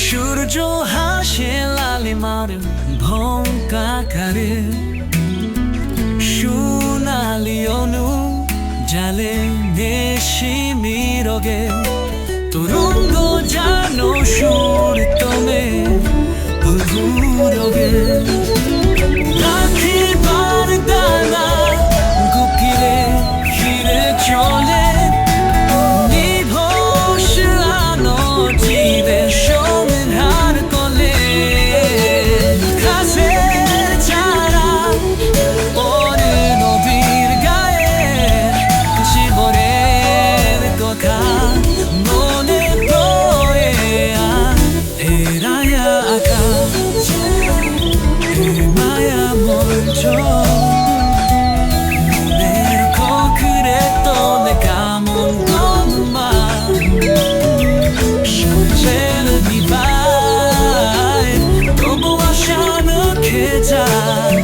সূর্য হাসে লালিমার ভঙ্কাকারে, সোনালি অনু জালে নেশি মিরগে, তরঙ্গ জানো সুর তুমি ভুরগে। রাখিবার দানা গুকিলে ফিরে চলে, নিভোষ আনো জীবে সন্ধ্যার কোলে। ঘাসের চারা পরে নদীর গায়ে, জীবনের কথা মনে পড়ে। এরায়া আকাশ মায়া মঞ্চ, মনের কোকিলে তোলে কেমন গম্বা। সূর্যের বিদায় তবু আশা রেখে যায়।